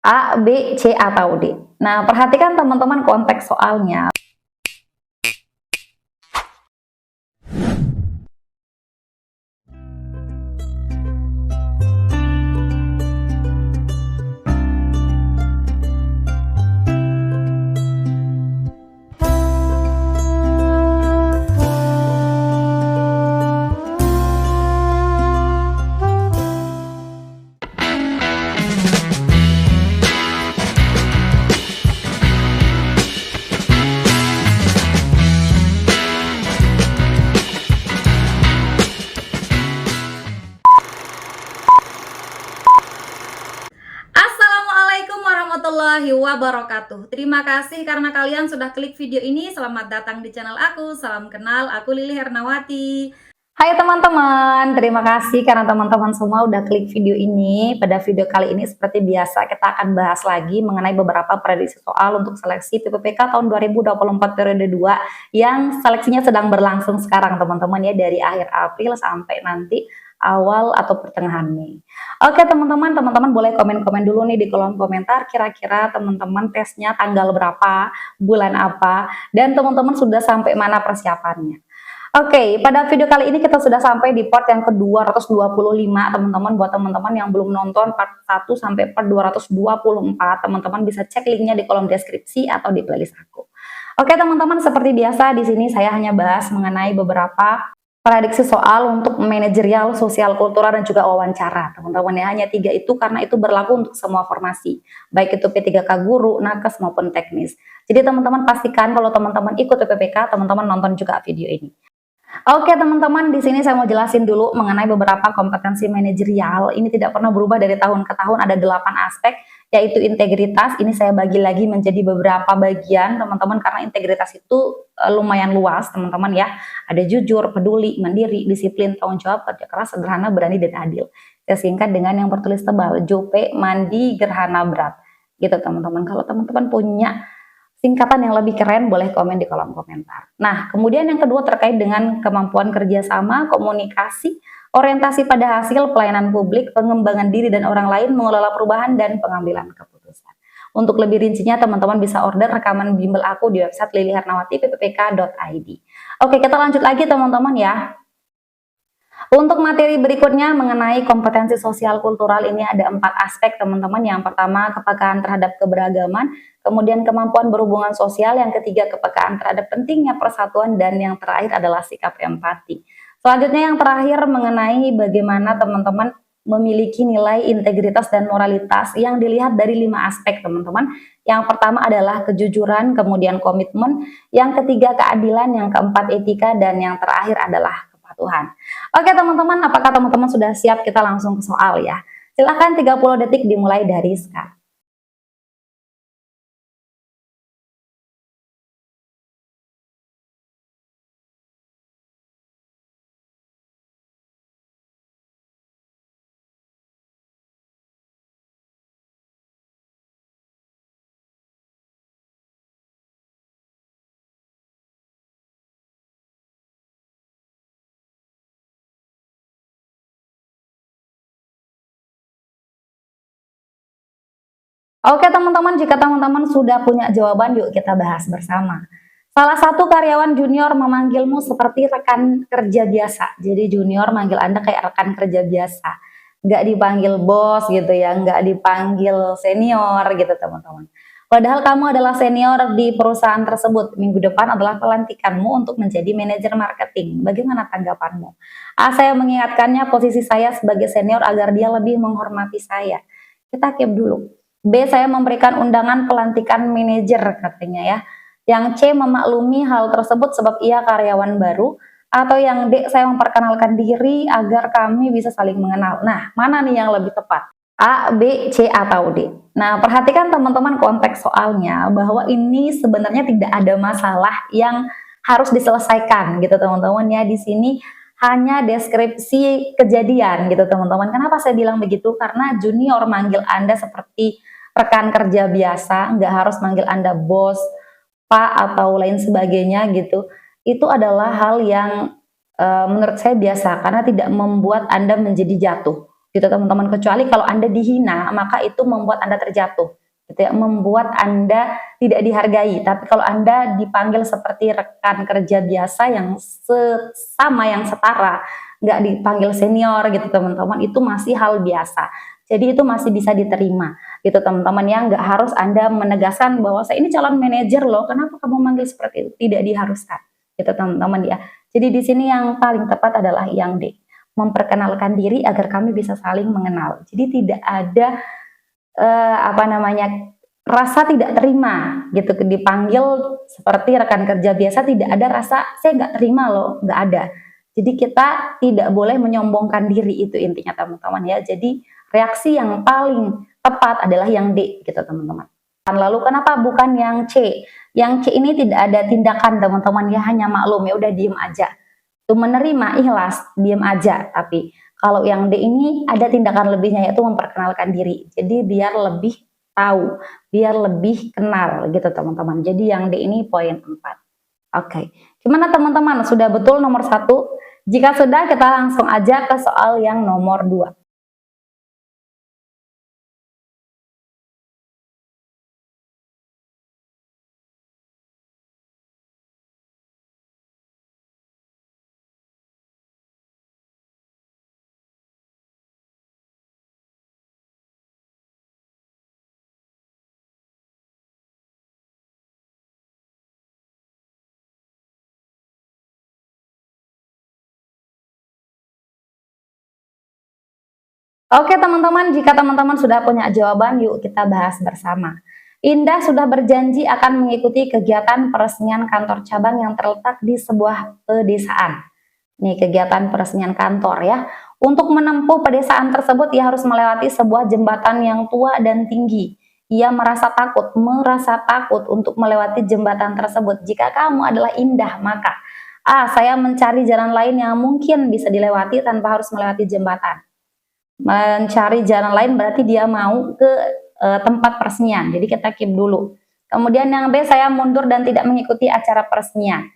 A, B, C, atau D. Nah, perhatikan teman-teman konteks soalnya. Assalamualaikum warahmatullahi wabarakatuh. Terima kasih karena kalian sudah klik video ini. Selamat datang di channel aku. Salam kenal, aku Lili Hernawati. Hai teman-teman, terima kasih karena teman-teman semua udah klik video ini. Pada video kali ini seperti biasa kita akan bahas lagi mengenai beberapa prediksi soal untuk seleksi TPPK tahun 2024 periode 2 yang seleksinya sedang berlangsung sekarang teman-teman ya, dari akhir April sampai nanti awal atau pertengahan Mei. Oke teman-teman boleh komen-komen dulu nih di kolom komentar, kira-kira teman-teman tesnya tanggal berapa, bulan apa, dan teman-teman sudah sampai mana persiapannya. Oke, pada video kali ini kita sudah sampai di part yang ke-225 teman-teman. Buat teman-teman yang belum nonton part 1 sampai part 224, teman-teman bisa cek linknya di kolom deskripsi atau di playlist aku. Oke teman-teman, seperti biasa di sini saya hanya bahas mengenai beberapa prediksi soal untuk manajerial, sosial, kultural, dan juga wawancara. Teman-teman ya, hanya 3 itu karena itu berlaku untuk semua formasi, baik itu P3K guru, nakes, maupun teknis. Jadi teman-teman pastikan kalau teman-teman ikut PPK, teman-teman nonton juga video ini. Oke teman-teman, di sini saya mau jelasin dulu mengenai beberapa kompetensi manajerial. Ini tidak pernah berubah dari tahun ke tahun, ada 8 aspek, yaitu integritas. Ini saya bagi lagi menjadi beberapa bagian teman-teman, karena integritas itu lumayan luas teman-teman ya. Ada jujur, peduli, mandiri, disiplin, tanggung jawab, kerja keras, sederhana, berani, dan adil. Saya singkat dengan yang bertulis tebal, JOP, mandi, gerhana, berat. Gitu teman-teman. Kalau teman-teman punya singkatan yang lebih keren, boleh komen di kolom komentar. Nah, kemudian yang kedua terkait dengan kemampuan kerjasama, komunikasi, orientasi pada hasil, pelayanan publik, pengembangan diri dan orang lain, mengelola perubahan, dan pengambilan keputusan. Untuk lebih rincinya, teman-teman bisa order rekaman bimbel aku di website liliharnawati.ppk.id. Oke, kita lanjut lagi teman-teman ya. Untuk materi berikutnya mengenai kompetensi sosial kultural, ini ada 4 aspek teman-teman. Yang pertama kepekaan terhadap keberagaman, kemudian kemampuan berhubungan sosial, yang ketiga kepekaan terhadap pentingnya persatuan, dan yang terakhir adalah sikap empati. Selanjutnya yang terakhir mengenai bagaimana teman-teman memiliki nilai integritas dan moralitas yang dilihat dari 5 aspek teman-teman. Yang pertama adalah kejujuran, kemudian komitmen, yang ketiga keadilan, yang keempat etika, dan yang terakhir adalah Tuhan. Oke teman-teman, apakah teman-teman sudah siap? Kita langsung ke soal ya. Silahkan 30 detik dimulai dari sekarang. Oke teman-teman, jika teman-teman sudah punya jawaban, yuk kita bahas bersama. Salah satu karyawan junior memanggilmu seperti rekan kerja biasa. Jadi junior manggil Anda kayak rekan kerja biasa. Nggak dipanggil bos gitu ya, nggak dipanggil senior gitu teman-teman. Padahal kamu adalah senior di perusahaan tersebut. Minggu depan adalah pelantikanmu untuk menjadi manajer marketing. Bagaimana tanggapanmu? A, saya mengingatkannya posisi saya sebagai senior agar dia lebih menghormati saya. Kita keep dulu. B, saya memberikan undangan pelantikan manajer katanya ya. Yang C, memaklumi hal tersebut sebab ia karyawan baru. Atau yang D, saya memperkenalkan diri agar kami bisa saling mengenal. Nah, mana nih yang lebih tepat? A, B, C, atau D? Nah, perhatikan teman-teman konteks soalnya bahwa ini sebenarnya tidak ada masalah yang harus diselesaikan gitu teman-teman ya. Di sini hanya deskripsi kejadian gitu teman-teman. Kenapa saya bilang begitu? Karena junior manggil Anda seperti rekan kerja biasa, nggak harus manggil Anda bos, pak, atau lain sebagainya gitu. Itu adalah hal yang menurut saya biasa, karena tidak membuat Anda menjadi jatuh gitu teman-teman. Kecuali kalau Anda dihina, maka itu membuat Anda terjatuh, gitu ya, membuat Anda tidak dihargai. Tapi kalau Anda dipanggil seperti rekan kerja biasa yang sama, yang setara, nggak dipanggil senior gitu teman-teman, itu masih hal biasa. Jadi itu masih bisa diterima gitu teman-teman ya, nggak harus Anda menegaskan bahwa saya ini calon manajer loh, kenapa kamu manggil seperti itu? Tidak diharuskan gitu teman-teman ya. Jadi di sini yang paling tepat adalah yang D, memperkenalkan diri agar kami bisa saling mengenal. Jadi tidak ada rasa tidak terima gitu, dipanggil seperti rekan kerja biasa, tidak ada rasa saya nggak terima loh, nggak ada. Jadi kita tidak boleh menyombongkan diri, itu intinya teman-teman ya. Jadi reaksi yang paling tepat adalah yang D gitu teman-teman. Lalu kenapa bukan yang C? Yang C ini tidak ada tindakan teman-teman ya, hanya maklum, ya udah diem aja. Itu menerima, ikhlas, diem aja. Tapi kalau yang D ini ada tindakan lebihnya, yaitu memperkenalkan diri. Jadi biar lebih tahu, biar lebih kenal gitu teman-teman. Jadi yang D ini poin 4. Oke, gimana teman-teman? Sudah betul nomor 1? Jika sudah, kita langsung aja ke soal yang nomor 2. Oke teman-teman, jika teman-teman sudah punya jawaban, yuk kita bahas bersama. Indah sudah berjanji akan mengikuti kegiatan peresmian kantor cabang yang terletak di sebuah pedesaan. Nih, kegiatan peresmian kantor ya. Untuk menempuh pedesaan tersebut, ia harus melewati sebuah jembatan yang tua dan tinggi. Ia merasa takut untuk melewati jembatan tersebut. Jika kamu adalah Indah, maka A. Saya mencari jalan lain yang mungkin bisa dilewati tanpa harus melewati jembatan. Mencari jalan lain berarti dia mau ke tempat peresmian. Jadi kita keep dulu. Kemudian yang B, saya mundur dan tidak mengikuti acara peresmian.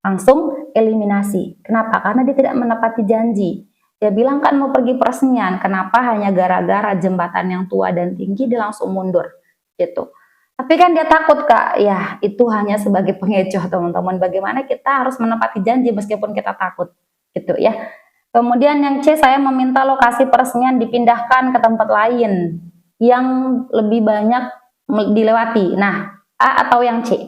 Langsung eliminasi. Kenapa? Karena dia tidak menepati janji. Dia bilang kan mau pergi peresmian. Kenapa hanya gara-gara jembatan yang tua dan tinggi dia langsung mundur? Gitu. Tapi kan dia takut Kak. Ya itu hanya sebagai pengecoh teman-teman. Bagaimana kita harus menepati janji meskipun kita takut. Gitu ya. Kemudian yang C, saya meminta lokasi peresmian dipindahkan ke tempat lain yang lebih banyak dilewati. Nah, A atau yang C?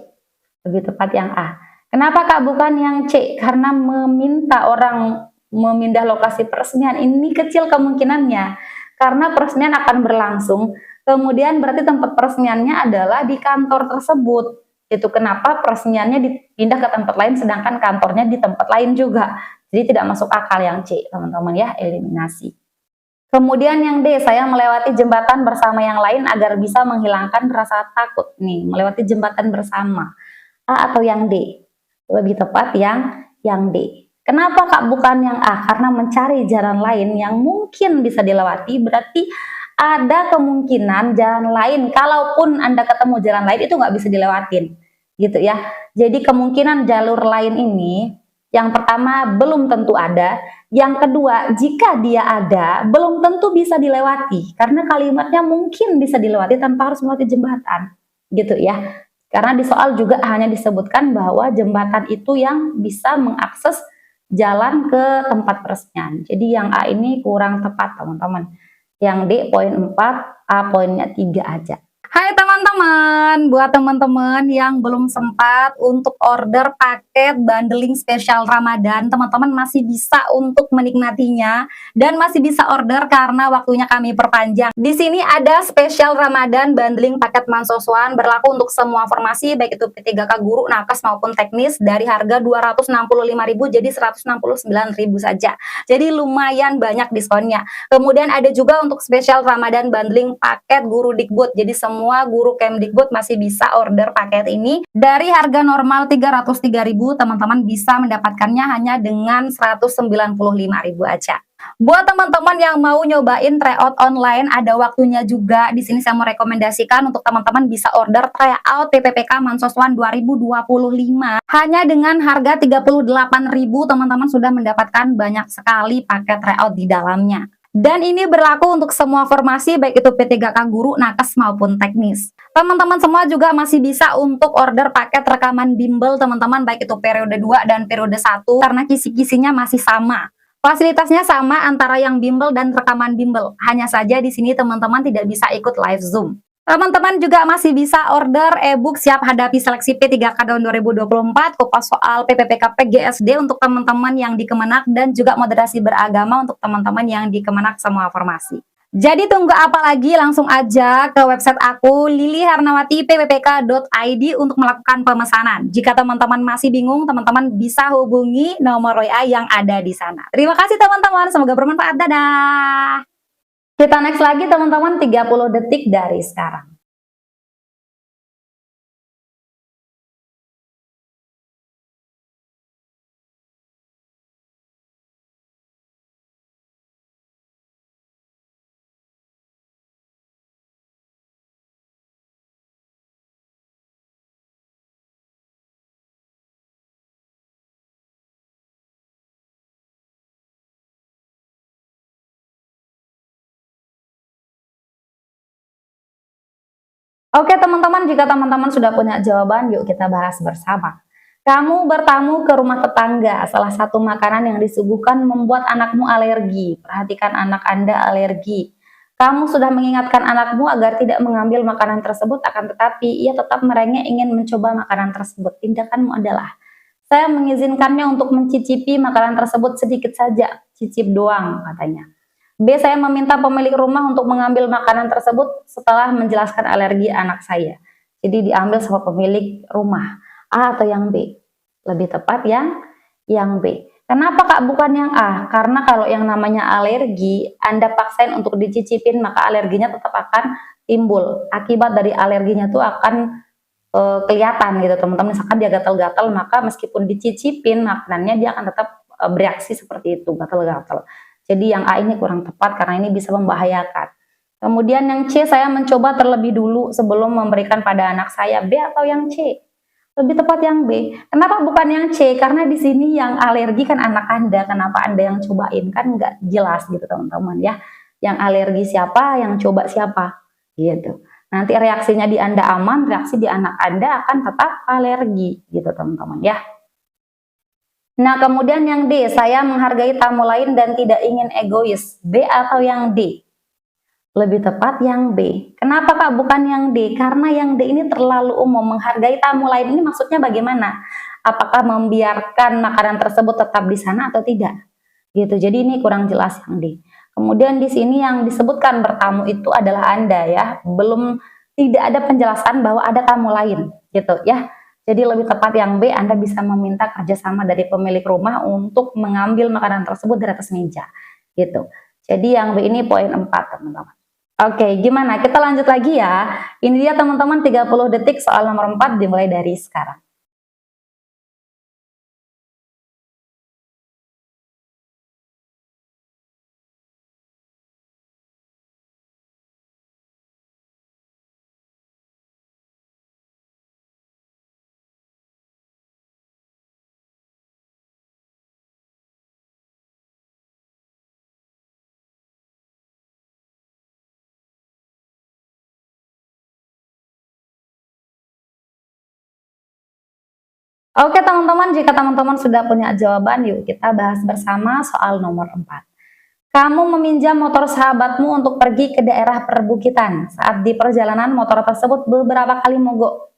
Lebih tepat yang A. Kenapa Kak bukan yang C? Karena meminta orang memindah lokasi peresmian ini kecil kemungkinannya. Karena peresmian akan berlangsung, kemudian berarti tempat peresmiannya adalah di kantor tersebut. Itu kenapa peresmiannya dipindah ke tempat lain sedangkan kantornya di tempat lain juga. Jadi tidak masuk akal yang C, teman-teman ya, eliminasi. Kemudian yang D, saya melewati jembatan bersama yang lain agar bisa menghilangkan rasa takut. Nih, melewati jembatan bersama. A atau yang D? Lebih tepat yang D. Kenapa Kak bukan yang A? Karena mencari jalan lain yang mungkin bisa dilewati, berarti ada kemungkinan jalan lain, kalaupun Anda ketemu jalan lain itu nggak bisa dilewatin. Gitu ya. Jadi kemungkinan jalur lain ini, yang pertama belum tentu ada, yang kedua jika dia ada belum tentu bisa dilewati karena kalimatnya mungkin bisa dilewati tanpa harus melewati jembatan gitu ya. Karena di soal juga hanya disebutkan bahwa jembatan itu yang bisa mengakses jalan ke tempat peresmian. Jadi yang A ini kurang tepat teman-teman. Yang D poin 4, A poinnya 3 aja. Hai teman-teman, buat teman-teman yang belum sempat untuk order paket bundling spesial Ramadan, teman-teman masih bisa untuk menikmatinya dan masih bisa order karena waktunya kami perpanjang. Di sini ada spesial Ramadan bundling paket Mansoswan berlaku untuk semua formasi baik itu P3K guru, nakes maupun teknis dari harga 265.000 jadi 169.000 saja. Jadi lumayan banyak diskonnya. Kemudian ada juga untuk spesial Ramadan bundling paket guru Dikbud. Jadi semua guru Kemdikbud masih bisa order paket ini. Dari harga normal 303.000, teman-teman bisa mendapatkannya hanya dengan 195.000 aja. Buat teman-teman yang mau nyobain tryout online, ada waktunya juga. Di sini saya mau rekomendasikan untuk teman-teman bisa order tryout PPPK Mansoswan 2025. Hanya dengan harga 38.000, teman-teman sudah mendapatkan banyak sekali paket tryout di dalamnya. Dan ini berlaku untuk semua formasi baik itu P3K guru, nakes maupun teknis. Teman-teman semua juga masih bisa untuk order paket rekaman bimbel teman-teman baik itu periode 2 dan periode 1 karena kisi-kisinya masih sama. Fasilitasnya sama antara yang bimbel dan rekaman bimbel. Hanya saja di sini teman-teman tidak bisa ikut live Zoom. Teman-teman juga masih bisa order e-book siap hadapi seleksi P3K tahun 2024, kupas soal PPPK PGSD untuk teman-teman yang di Kemenak dan juga moderasi beragama untuk teman-teman yang di Kemenak semua formasi. Jadi tunggu apa lagi, langsung aja ke website aku lilihernawati.pppk.id untuk melakukan pemesanan. Jika teman-teman masih bingung, teman-teman bisa hubungi nomor WA yang ada di sana. Terima kasih teman-teman, semoga bermanfaat. Dadah! Kita next lagi teman-teman, 30 detik dari sekarang. Oke teman-teman, jika teman-teman sudah punya jawaban, yuk kita bahas bersama. Kamu bertamu ke rumah tetangga, salah satu makanan yang disuguhkan membuat anakmu alergi. Perhatikan anak Anda alergi. Kamu sudah mengingatkan anakmu agar tidak mengambil makanan tersebut, akan tetapi ia tetap merengek ingin mencoba makanan tersebut. Tindakanmu adalah, saya mengizinkannya untuk mencicipi makanan tersebut sedikit saja, cicip doang katanya. B. Saya meminta pemilik rumah untuk mengambil makanan tersebut setelah menjelaskan alergi anak saya. Jadi diambil sama pemilik rumah. A atau yang B? Lebih tepat yang B. Kenapa Kak bukan yang A? Karena kalau yang namanya alergi, Anda paksain untuk dicicipin, maka alerginya tetap akan timbul. Akibat dari alerginya itu akan kelihatan gitu teman-teman. Misalkan dia gatal-gatal, maka meskipun dicicipin makanannya, dia akan tetap bereaksi seperti itu, gatal-gatal. Jadi yang A ini kurang tepat karena ini bisa membahayakan. Kemudian yang C, saya mencoba terlebih dulu sebelum memberikan pada anak saya. B atau yang C? Lebih tepat yang B. Kenapa bukan yang C? Karena di sini yang alergi kan anak Anda. Kenapa Anda yang cobain? Kan nggak jelas gitu teman-teman ya. Yang alergi siapa, yang coba siapa. Gitu. Nanti reaksinya di Anda aman, reaksi di anak Anda akan tetap alergi gitu teman-teman ya. Nah, kemudian yang D, saya menghargai tamu lain dan tidak ingin egois. B atau yang D? Lebih tepat yang B. Kenapa Kak bukan yang D? Karena yang D ini terlalu umum. Menghargai tamu lain ini maksudnya bagaimana? Apakah membiarkan makanan tersebut tetap di sana atau tidak? Gitu. Jadi ini kurang jelas yang D. Kemudian di sini yang disebutkan bertamu itu adalah Anda ya. Belum, tidak ada penjelasan bahwa ada tamu lain gitu ya. Jadi lebih tepat yang B, Anda bisa meminta kerjasama dari pemilik rumah untuk mengambil makanan tersebut dari atas meja. Gitu. Jadi yang B ini poin 4 teman-teman. Oke, gimana? Kita lanjut lagi ya. Ini dia teman-teman 30 detik soal nomor 4 dimulai dari sekarang. Oke teman-teman, jika teman-teman sudah punya jawaban, yuk kita bahas bersama soal nomor 4. Kamu meminjam motor sahabatmu untuk pergi ke daerah perbukitan. Saat di perjalanan, motor tersebut beberapa kali mogok.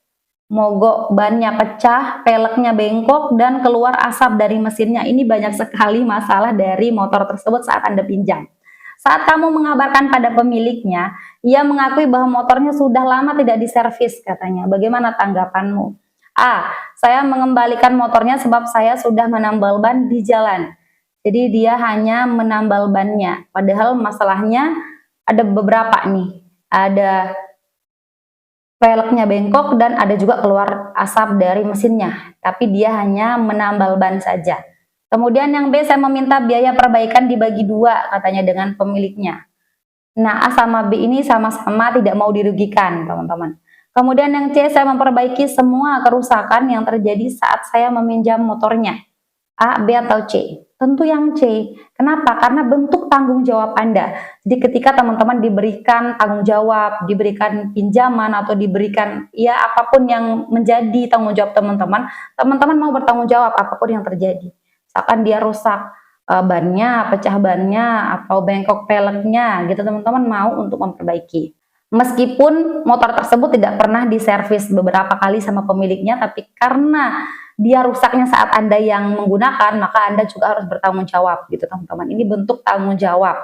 Mogok, bannya pecah, peleknya bengkok, dan keluar asap dari mesinnya. Ini banyak sekali masalah dari motor tersebut saat Anda pinjam. Saat kamu mengabarkan pada pemiliknya, ia mengakui bahwa motornya sudah lama tidak diservis katanya. Bagaimana tanggapanmu? A. Saya mengembalikan motornya sebab saya sudah menambal ban di jalan. Jadi dia hanya menambal bannya. Padahal masalahnya ada beberapa nih. Ada velgnya bengkok dan ada juga keluar asap dari mesinnya. Tapi dia hanya menambal ban saja. Kemudian yang B, saya meminta biaya perbaikan dibagi 2 katanya dengan pemiliknya. Nah, A sama B ini sama-sama tidak mau dirugikan, teman-teman. Kemudian yang C, saya memperbaiki semua kerusakan yang terjadi saat saya meminjam motornya. A, B atau C? Tentu yang C. Kenapa? Karena bentuk tanggung jawab Anda. Jadi ketika teman-teman diberikan tanggung jawab, diberikan pinjaman atau diberikan ya apapun yang menjadi tanggung jawab teman-teman, teman-teman mau bertanggung jawab apapun yang terjadi. Misalkan dia rusak bannya, pecah bannya, atau bengkok peleknya gitu, teman-teman mau untuk memperbaiki. Meskipun motor tersebut tidak pernah diservis beberapa kali sama pemiliknya, tapi karena dia rusaknya saat Anda yang menggunakan, maka Anda juga harus bertanggung jawab gitu teman-teman. Ini bentuk tanggung jawab.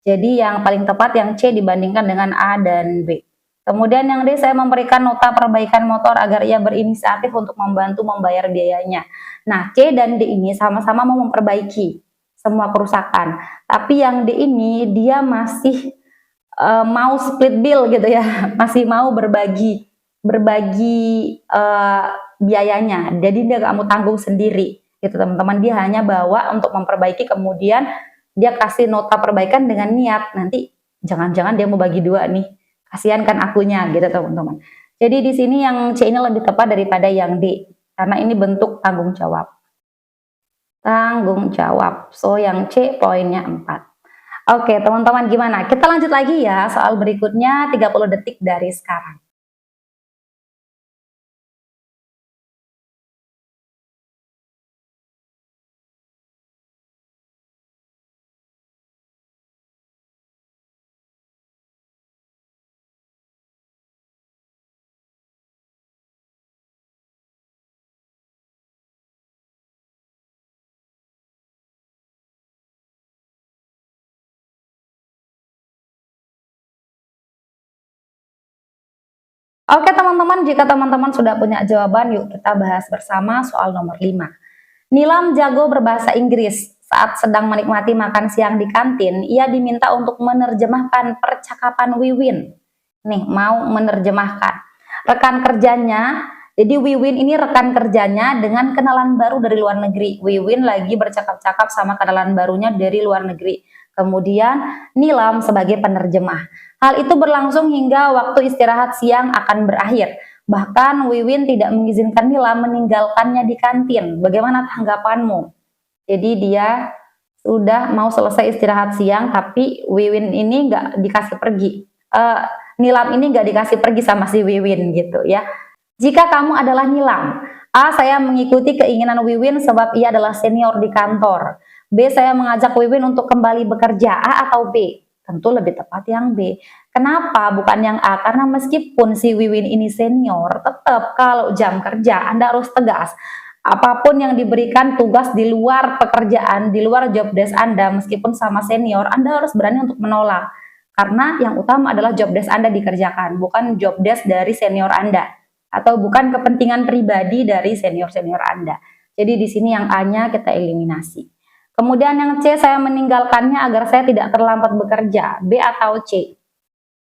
Jadi yang paling tepat yang C dibandingkan dengan A dan B. Kemudian yang D, saya memberikan nota perbaikan motor agar ia berinisiatif untuk membantu membayar biayanya. Nah, C dan D ini sama-sama mau memperbaiki semua kerusakan. Tapi yang D ini dia masih mau split bill gitu ya, masih mau berbagi biayanya. Jadi dia nggak mau tanggung sendiri gitu teman-teman. Dia hanya bawa untuk memperbaiki, kemudian dia kasih nota perbaikan dengan niat nanti jangan-jangan dia mau bagi dua nih, kasihan kan akunya gitu teman-teman. Jadi di sini yang C ini lebih tepat daripada yang D karena ini bentuk tanggung jawab. Tanggung jawab. So yang C poinnya 4. Oke teman-teman, gimana? Kita lanjut lagi ya soal berikutnya 30 detik dari sekarang. Oke teman-teman, jika teman-teman sudah punya jawaban, yuk kita bahas bersama soal nomor 5. Nilam jago berbahasa Inggris. Saat sedang menikmati makan siang di kantin, ia diminta untuk menerjemahkan percakapan Wiwin. Nih, mau menerjemahkan. Rekan kerjanya, jadi Wiwin ini rekan kerjanya dengan kenalan baru dari luar negeri. Wiwin lagi bercakap-cakap sama kenalan barunya dari luar negeri. Kemudian Nilam sebagai penerjemah. Hal itu berlangsung hingga waktu istirahat siang akan berakhir. Bahkan Wiwin tidak mengizinkan Nilam meninggalkannya di kantin. Bagaimana tanggapanmu? Jadi dia sudah mau selesai istirahat siang, tapi Wiwin ini nggak dikasih pergi. Nilam ini nggak dikasih pergi sama si Wiwin gitu ya. Jika kamu adalah Nilam, A. Saya mengikuti keinginan Wiwin sebab ia adalah senior di kantor. B. Saya mengajak Wiwin untuk kembali bekerja. A atau B? Tentu lebih tepat yang B. Kenapa bukan yang A? Karena meskipun si Wiwin ini senior, tetap kalau jam kerja Anda harus tegas. Apapun yang diberikan tugas di luar pekerjaan, di luar job desk Anda, meskipun sama senior, Anda harus berani untuk menolak. Karena yang utama adalah job desk Anda dikerjakan, bukan job desk dari senior Anda. Atau bukan kepentingan pribadi dari senior-senior Anda. Jadi di sini yang A-nya kita eliminasi. Kemudian yang C, saya meninggalkannya agar saya tidak terlambat bekerja. B atau C?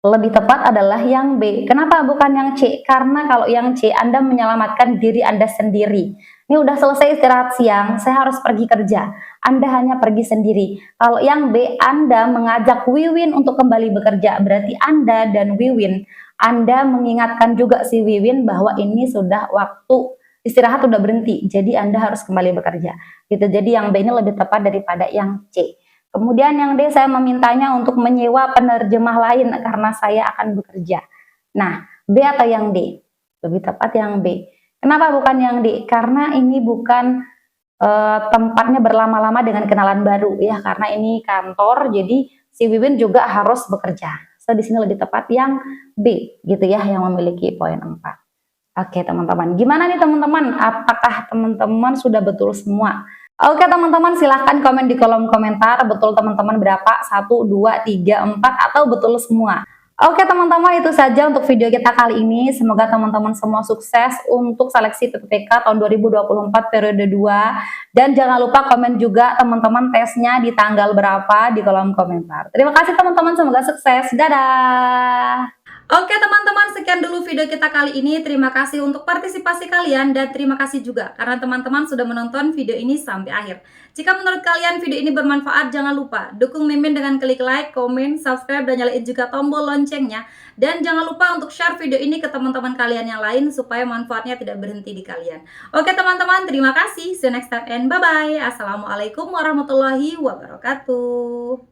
Lebih tepat adalah yang B. Kenapa bukan yang C? Karena kalau yang C, Anda menyelamatkan diri Anda sendiri. Ini udah selesai istirahat siang, saya harus pergi kerja. Anda hanya pergi sendiri. Kalau yang B, Anda mengajak Wiwin untuk kembali bekerja. Berarti Anda dan Wiwin, Anda mengingatkan juga si Wiwin bahwa ini sudah waktu istirahat, udah berhenti. Jadi Anda harus kembali bekerja. Gitu. Jadi yang B ini lebih tepat daripada yang C. Kemudian yang D, saya memintanya untuk menyewa penerjemah lain karena saya akan bekerja. Nah, B atau yang D? Lebih tepat yang B. Kenapa bukan yang D? Karena ini bukan tempatnya berlama-lama dengan kenalan baru ya, karena ini kantor, jadi si Wiwin juga harus bekerja. So di sini lebih tepat yang B gitu ya, yang memiliki poin 4. Oke teman-teman, gimana nih teman-teman? Apakah teman-teman sudah betul semua? Oke teman-teman, silahkan komen di kolom komentar betul teman-teman berapa, 1, 2, 3, 4 atau betul semua. Oke teman-teman, itu saja untuk video kita kali ini. Semoga teman-teman semua sukses untuk seleksi PPK tahun 2024 periode 2. Dan jangan lupa komen juga teman-teman tesnya di tanggal berapa di kolom komentar. Terima kasih teman-teman, semoga sukses. Dadah! Oke teman-teman, sekian dulu video kita kali ini. Terima kasih untuk partisipasi kalian dan terima kasih juga karena teman-teman sudah menonton video ini sampai akhir. Jika menurut kalian video ini bermanfaat, jangan lupa dukung Mimin dengan klik like, komen, subscribe, dan nyalain juga tombol loncengnya. Dan jangan lupa untuk share video ini ke teman-teman kalian yang lain supaya manfaatnya tidak berhenti di kalian. Oke teman-teman, terima kasih. See you next time and bye-bye. Assalamualaikum warahmatullahi wabarakatuh.